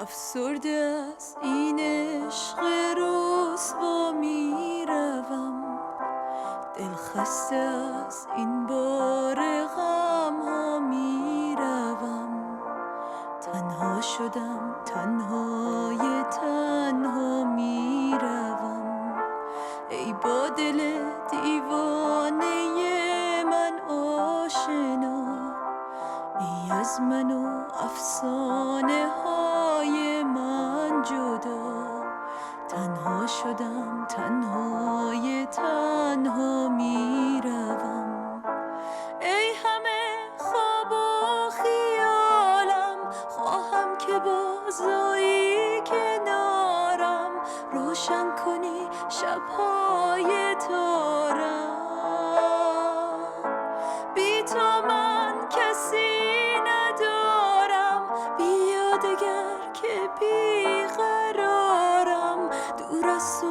افسرده از این عشق رسوا میروم، دل خسته از این بار غم ها میروم. تنها شدم، تنهای تنها میروم. ای با دل دیوانه من آشنا، ای از من و افسانه های من جدا. تنها شدم، تنهای تنها میروم. ای همه خواب و خیالم، خواهم که بازایی کنارم، روشن کنی شبهای تارم. بی تو من کسی ندارم، بیا دگر که بی قرارم. دور از تو